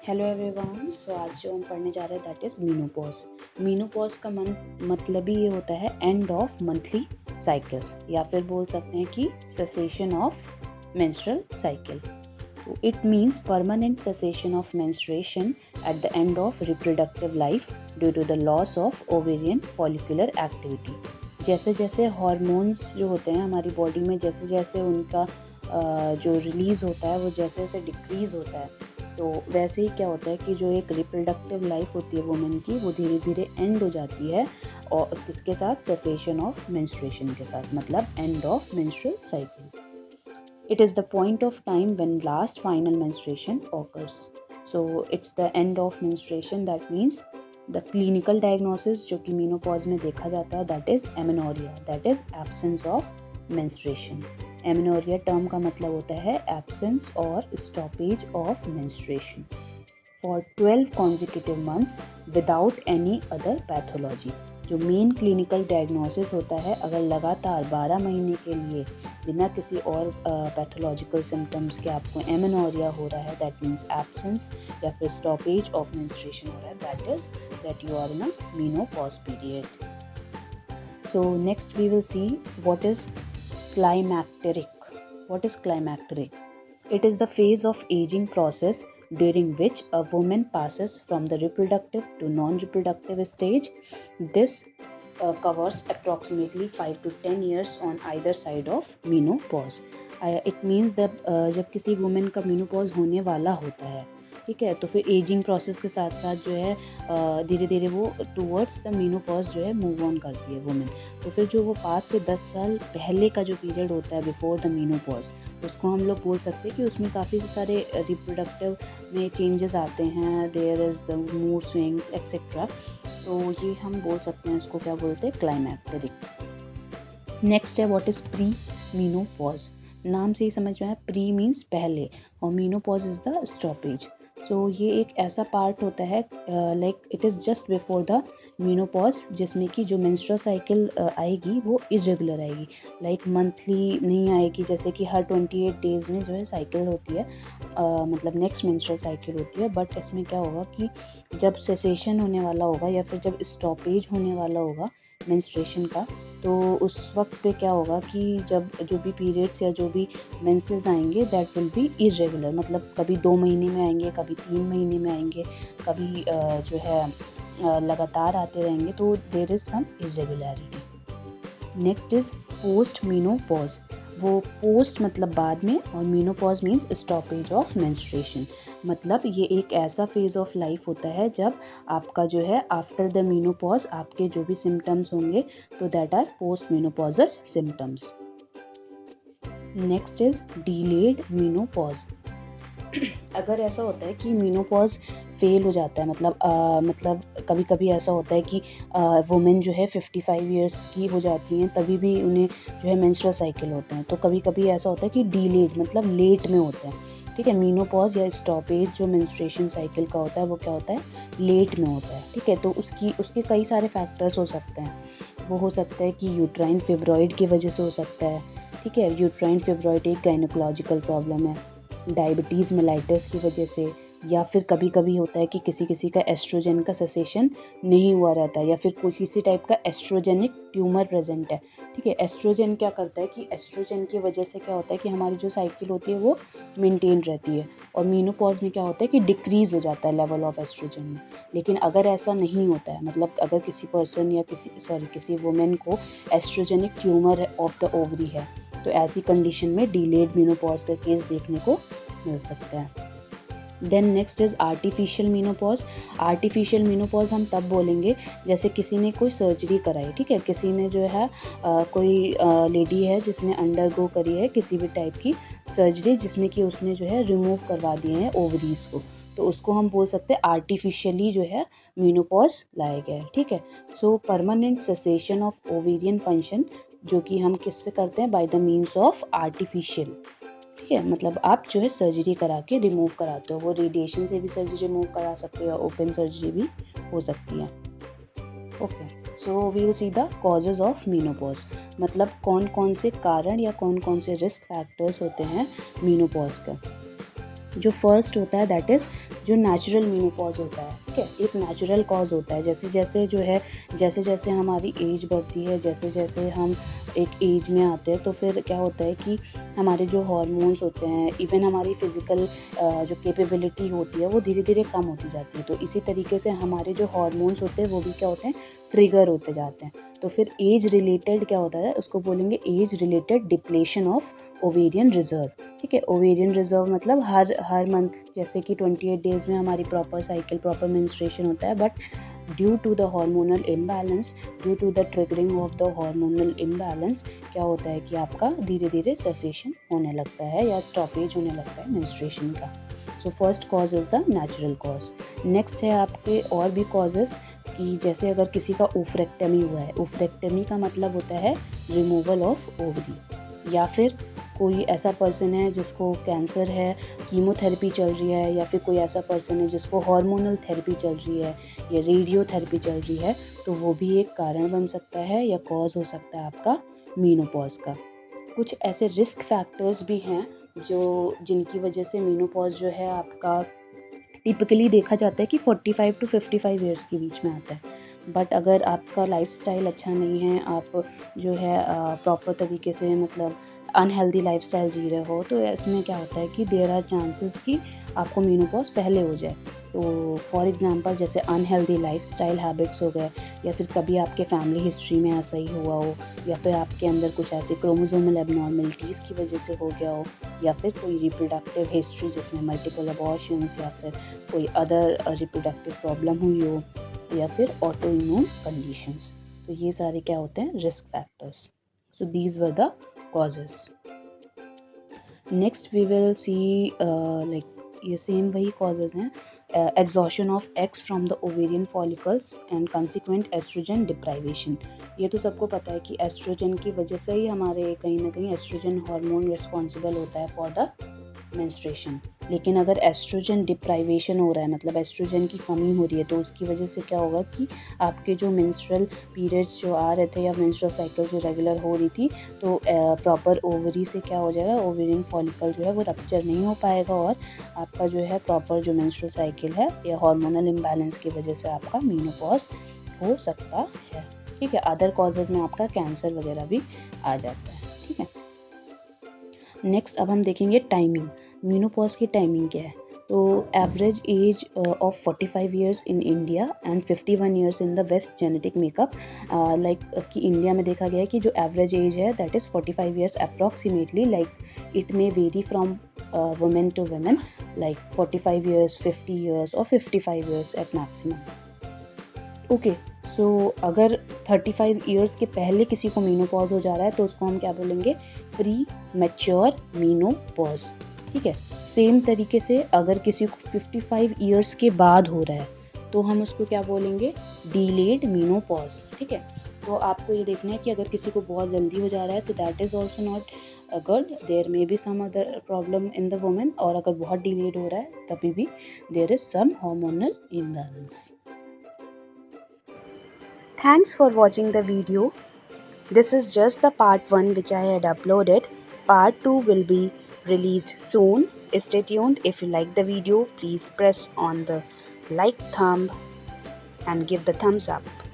Hello everyone. सो आज जो हम पढ़ने जा रहे हैं दैट इज़ मीनोपॉज। मीनोपॉज का मतलब ही ये होता है एंड ऑफ मंथली साइकिल्स, या फिर बोल सकते हैं कि cessation of menstrual cycle. It means permanent cessation of menstruation at the end of reproductive life due to the loss of ovarian follicular activity. जैसे जैसे हॉर्मोन्स जो होते हैं हमारी बॉडी में, जैसे जैसे उनका जो रिलीज़ होता है वो जैसे जैसे डिक्रीज़ होता है, तो वैसे ही क्या होता है कि जो एक रिप्रोडक्टिव लाइफ होती है वुमेन की, वो धीरे धीरे एंड हो जाती है। और किसके साथ? सेसेशन ऑफ मेंस्ट्रुएशन के साथ, मतलब end of menstrual cycle. It is the point of time when last final menstruation occurs. So it's the end of menstruation. That means the clinical diagnosis जो कि menopause में देखा जाता है that is amenorrhea, that is absence of menstruation. Amenorrhea term का मतलब होता है absence और stoppage of menstruation for 12 consecutive months without any other pathology. जो मेन क्लिनिकल डायग्नोसिस होता है, अगर लगातार 12 महीने के लिए बिना किसी और पैथोलॉजिकल सिम्टम्स के आपको एमेनोरिया हो रहा है, दैट मीन्स एब्सेंस या फिर स्टॉपेज ऑफ मेंस्ट्रुएशन हो रहा है, that is that you are in a menopause period. So next we will see what is climacteric. What is climacteric? It is the phase of aging process during which a woman passes from the reproductive to non-reproductive stage. This covers approximately 5 to 10 years on either side of menopause. It means that जब किसी woman का menopause होने वाला होता है, ठीक है, तो फिर एजिंग प्रोसेस के साथ साथ जो है धीरे धीरे वो टूवर्ड्स द मेनोपॉज जो है मूव ऑन करती है वुमेन. तो फिर जो वो 5 से 10 साल पहले का जो पीरियड होता है बिफोर द मेनोपॉज, उसको हम लोग बोल सकते हैं कि उसमें काफ़ी सारे रिप्रोडक्टिव में चेंजेस आते हैं, there is the mood swings etcetera. तो ये हम बोल सकते हैं, इसको क्या बोलते हैं? क्लाइमैक्टेरिक. नेक्स्ट है व्हाट इज़ प्री मीनोपॉज. नाम से ही समझ में आया, प्री मीन्स पहले और मीनोपॉज इज़ द स्टॉपेज. सो ये एक ऐसा पार्ट होता है like it is just before the menopause, जिसमें कि जो मेंस्ट्रुअल साइकिल आएगी वो इरेगुलर आएगी, लाइक मंथली नहीं आएगी. जैसे कि हर 28 डेज़ में जो है साइकिल होती है, मतलब नेक्स्ट मेंस्ट्रुअल साइकिल होती है. बट इसमें क्या होगा कि जब सेसेशन होने वाला होगा या फिर जब स्टॉपेज होने वाला होगा मेंस्ट्रुएशन का, तो उस वक्त पे क्या होगा कि जब जो भी पीरियड्स या जो भी मेंसेस आएंगे दैट विल बी इरेगुलर, मतलब कभी 2 महीने में आएंगे, कभी 3 महीने में आएंगे, कभी जो है लगातार आते रहेंगे. तो there is some irregularity. Next is post menopause. वो पोस्ट मतलब बाद में, और menopause means stoppage of menstruation. मतलब ये एक ऐसा फेज़ ऑफ लाइफ होता है जब आपका जो है आफ्टर द मीनोपॉज आपके जो भी सिम्टम्स होंगे, तो that R post menopausal symptoms. Next is delayed menopause. अगर ऐसा होता है कि मीनोपॉज फेल हो जाता है, मतलब कभी कभी ऐसा होता है कि वुमेन जो है 55 इयर्स की हो जाती हैं तभी भी उन्हें जो है मेंस्ट्रुअल साइकिल होते हैं. तो कभी कभी ऐसा होता है कि डिलेड मतलब लेट में होता है, ठीक है. मीनोपॉज या स्टॉपेज जो मेंस्ट्रुएशन साइकिल का होता है वो क्या होता है? लेट में होता है, ठीक है. तो उसके कई सारे फैक्टर्स हो सकते हैं. वो हो सकता है कि यूट्राइन फिब्रॉइड की वजह से हो सकता है, ठीक है. यूट्राइन फिब्रॉइड एक गायनोकोलॉजिकल प्रॉब्लम है. डायबिटीज़ मेलाइटिस की वजह से, या फिर कभी कभी होता है कि किसी किसी का एस्ट्रोजन का सेसेशन नहीं हुआ रहता है, या फिर कोई किसी टाइप का एस्ट्रोजेनिक ट्यूमर प्रेजेंट है, ठीक है. एस्ट्रोजन क्या करता है कि एस्ट्रोजन की वजह से क्या होता है कि हमारी जो साइकिल होती है वो मेंटेन रहती है, और मीनोपॉज में क्या होता है कि डिक्रीज़ हो जाता है लेवल ऑफ एस्ट्रोजन में. लेकिन अगर ऐसा नहीं होता है, मतलब अगर किसी पर्सन या किसी वुमेन को oestrogenic tumour of the ovary है, तो ऐसी कंडीशन में डिलेड मीनोपॉज का केस देखने को मिल सकता है. Then next is artificial menopause. Artificial menopause हम तब बोलेंगे जैसे किसी ने कोई सर्जरी कराई, ठीक है. किसी ने जो है कोई लेडी है जिसने अंडरगो करी है किसी भी टाइप की सर्जरी, जिसमें कि उसने जो है रिमूव करवा दिए हैं ओवरीज को, तो उसको हम बोल सकते हैं आर्टिफिशियली जो है मीनोपॉज लाया गया है, ठीक है. सो permanent cessation of ovarian function, जो कि हम किससे करते हैं? By the means of artificial, ठीक है. मतलब आप जो है सर्जरी करा के रिमूव कराते हो, वो रेडिएशन से भी सर्जरी रिमूव करा सकते हो या ओपन सर्जरी भी हो सकती है. Okay, so we will see the causes of menopause. मतलब कौन कौन से कारण या कौन कौन से रिस्क फैक्टर्स होते हैं मीनोपॉज का. जो फर्स्ट होता है दैट इज़ जो नेचुरल मीनोपॉज होता है, ठीक है, एक नेचुरल कॉज होता है। जैसे जैसे जो है जैसे जैसे हमारी एज बढ़ती है, जैसे जैसे हम एक एज में आते हैं, तो फिर क्या होता है कि हमारे जो हार्मोन्स होते हैं, इवन हमारी फिज़िकल जो कैपेबिलिटी होती है वो धीरे धीरे कम होती जाती है। तो इसी तरीके से हमारे जो हार्मोन्स होते हैं वो भी क्या होते हैं, ट्रिगर होते जाते हैं। तो फिर एज रिलेटेड क्या होता है, उसको बोलेंगे age related depletion of ovarian reserve, ठीक है। ओवेरियन रिजर्व मतलब हर मंथ, जैसे कि 28 डेज़ में हमारी प्रॉपर साइकिल, प्रॉपर मेंस्ट्रुएशन होता है, but due to the hormonal imbalance, due to the triggering of the hormonal imbalance क्या होता है कि आपका धीरे धीरे सेसेशन होने लगता है या स्टॉपेज होने लगता है मेंस्ट्रुएशन का। So first cause is the natural cause. Next है आपके और भी कॉजेज़, कि जैसे अगर किसी का ओफ्रेक्टमी हुआ है, ओफ्रेक्टमी का मतलब होता है रिमूवल ऑफ ओवरी, या फिर कोई ऐसा पर्सन है जिसको कैंसर है, कीमोथेरेपी चल रही है, या फिर कोई ऐसा पर्सन है जिसको हार्मोनल थेरेपी चल रही है या रेडियोथेरेपी चल रही है, तो वो भी एक कारण बन सकता है या कॉज हो सकता है आपका मीनोपॉज का। कुछ ऐसे रिस्क फैक्टर्स भी हैं जो जिनकी वजह से मीनोपॉज जो है आपका टिपिकली देखा जाता है कि 45 टू 55 ईयर्स के बीच में आता है। बट अगर आपका लाइफस्टाइल अच्छा नहीं है, आप जो है प्रॉपर तरीके से मतलब अनहेल्दी लाइफस्टाइल जी रहे हो, तो इसमें क्या होता है कि देयर आर चांसेस कि आपको मीनोपॉज पहले हो जाए। तो फॉर एग्जांपल जैसे अनहेल्दी लाइफस्टाइल हैबिट्स हो गए, या फिर कभी आपके फैमिली हिस्ट्री में ऐसा ही हुआ हो, या फिर आपके अंदर कुछ ऐसे क्रोमोसोमल एबनॉर्मलिटीज़ की वजह से हो गया हो, या फिर कोई रिप्रोडक्टिव हिस्ट्री जिसमें मल्टीपल अबॉर्शंस या फिर कोई अदर रिप्रोडक्टिव प्रॉब्लम हुई हो, या फिर ऑटो इम्यून कंडीशंस। तो ये सारे क्या होते हैं, risk factors. So these were the causes. Next we will see like ये सेम वही कॉजेज हैं, exhaustion of eggs from the ovarian follicles and consequent oestrogen deprivation. ये तो सबको पता है कि एस्ट्रोजन की वजह से ही हमारे कहीं ना कहीं एस्ट्रोजन हार्मोन रिस्पॉन्सिबल होता है फॉर द मेंस्ट्रुएशन। लेकिन अगर एस्ट्रोजन डिप्राइवेशन हो रहा है, मतलब एस्ट्रोजन की कमी हो रही है, तो उसकी वजह से क्या होगा कि आपके जो मेंस्ट्रुअल पीरियड्स जो आ रहे थे या मेंस्ट्रुअल साइकिल जो रेगुलर हो रही थी, तो प्रॉपर ओवरी से क्या हो जाएगा, ओवेरियन फॉलिकल जो है वो रप्चर नहीं हो पाएगा, और आपका जो है प्रॉपर जो मेंस्ट्रुअल साइकिल है या हार्मोनल इम्बैलेंस की वजह से आपका मीनोपॉज हो सकता है, ठीक है। अदर कॉजेज़ में आपका कैंसर वगैरह भी आ जाता है, ठीक है। नेक्स्ट अब हम देखेंगे टाइमिंग, मीनोपॉज की टाइमिंग क्या है। तो average age of 45 years in India and 51 years in the west genetic makeup, like कि इंडिया में देखा गया है कि जो एवरेज एज है that is 45 years approximately, like it may vary from women to women, like 45 years, 50 years और 55 years at maximum. Okay, so अगर 35 ईयर्स के पहले किसी को मीनोपॉज हो जा रहा है तो उसको हम क्या बोलेंगे, प्री मैच्योर मीनोपॉज, ठीक है। सेम तरीके से अगर किसी को 55 ईयर्स के बाद हो रहा है तो हम उसको क्या बोलेंगे, डीलेड मीनोपॉज, ठीक है। तो आपको ये देखना है कि अगर किसी को बहुत जल्दी हो जा रहा है तो that is also not good, there may be some other problem in the women, और अगर बहुत डिलेड हो रहा है तभी भी there is some hormonal imbalance. Thanks for watching the video. This is just the part 1 which I had uploaded. Part 2 will be released soon. Stay tuned. If you like the video, please press on the like thumb and give the thumbs up.